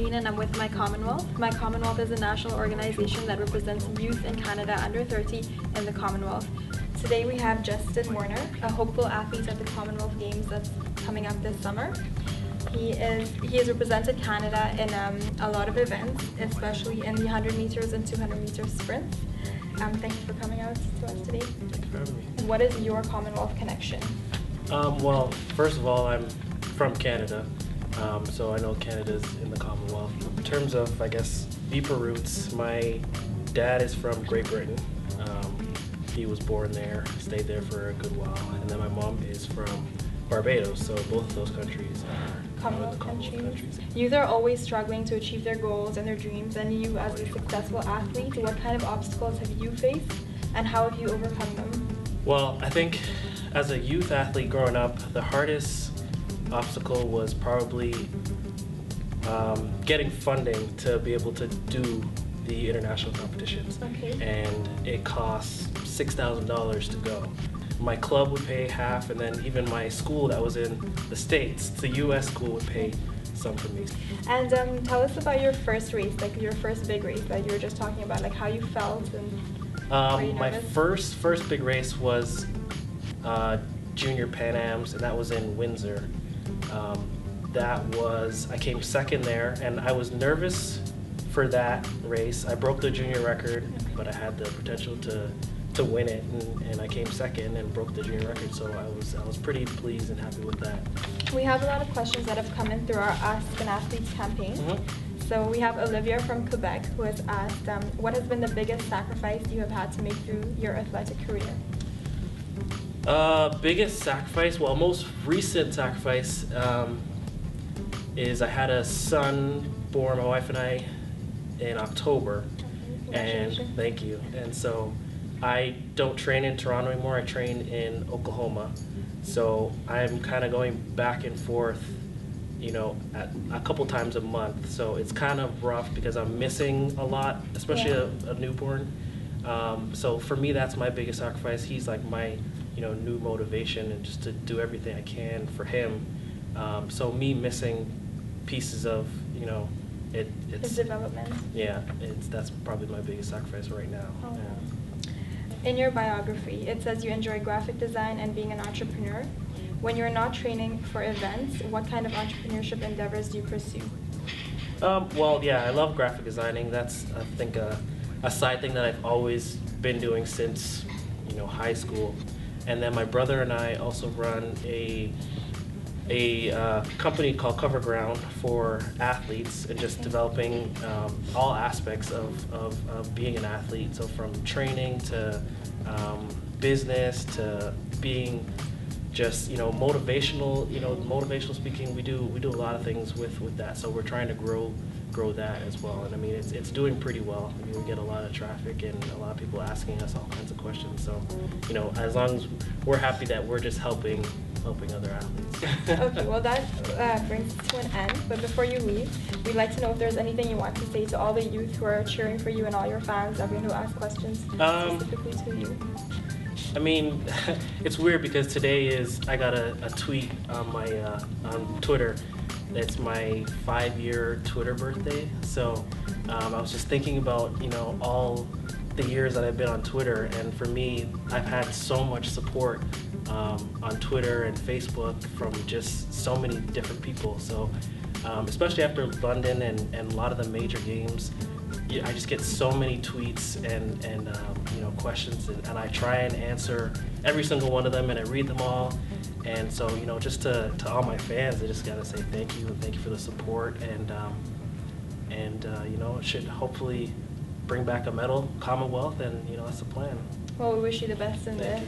Justyn and I'm with My Commonwealth. My Commonwealth is a national organization that represents youth in Canada under 30 in the Commonwealth. Today we have Justyn Warner, a hopeful athlete at the Commonwealth Games that's coming up this summer. He has represented Canada in a lot of events, especially in the 100 meters and 200 meter sprints. Thank you for coming out to us today. Thank you for having me. What is your Commonwealth connection? Well, first of all, I'm from Canada, so I know Canada's in the Commonwealth. In terms of, I guess, deeper roots, my dad is from Great Britain. He was born there, stayed there for a good while, and then my mom is from Barbados, so both of those countries are Commonwealth countries. Youth are always struggling to achieve their goals and their dreams, and you, as a successful athlete, what kind of obstacles have you faced, and how have you overcome them? Well, I think as a youth athlete growing up, the hardest obstacle was probably getting funding to be able to do the international competitions. Okay. And it costs $6,000 to go. My club would pay half, and then even my school that was in the States, the US school, would pay some for me. And tell us about your first race, like your first big race that you were just talking about, like how you felt and were you my nervous? first big race was Junior Pan Ams, and that was in Windsor. I came second there, and I was nervous for that race. I broke the junior record, but I had the potential to win it, and I came second and broke the junior record, so I was pretty pleased and happy with that. We have a lot of questions that have come in through our Ask an Athletes campaign. So we have Olivia from Quebec who has asked, what has been the biggest sacrifice you have had to make through your athletic career? Biggest sacrifice, well, most recent sacrifice is I had a son born, my wife and I, in October. And thank you. And so I don't train in Toronto anymore, I train in Oklahoma. So I'm kind of going back and forth, you know, a couple times a month. So it's kind of rough because I'm missing a lot, especially a newborn. So for me, that's my biggest sacrifice. He's like my, you know, new motivation, and just to do everything I can for him. So me missing pieces of, you know, it's his development. Yeah, that's probably my biggest sacrifice right now. Oh, yeah. In your biography, it says you enjoy graphic design and being an entrepreneur. When you're not training for events, what kind of entrepreneurship endeavors do you pursue? Well, yeah, I love graphic designing. That's, I think, a side thing that I've always been doing since, you know, high school. And then my brother and I also run a company called Cover Ground for athletes, and just developing all aspects of being an athlete. So from training to business to being just, you know, motivational speaking. We do a lot of things with that. So we're trying to grow that as well. And I mean, it's doing pretty well. I mean, we get a lot of traffic and a lot of people asking us all kinds of questions. So, you know, as long as we're happy that we're just helping other athletes. Okay, well that brings us to an end. But before you leave, we'd like to know if there's anything you want to say to all the youth who are cheering for you and all your fans, everyone who asks questions specifically to you. I mean, it's weird because today I got a tweet on my on Twitter. It's my 5-year Twitter birthday. So I was just thinking about, you know, all the years that I've been on Twitter, and for me, I've had so much support on Twitter and Facebook from just so many different people. So especially after London and a lot of the major games, I just get so many tweets and you know, questions, and I try and answer every single one of them, and I read them all. And so, you know, just to all my fans, I just gotta say thank you, and thank you for the support, and you know, it should hopefully bring back a medal, Commonwealth, and you know, that's the plan. Well, we wish you the best in the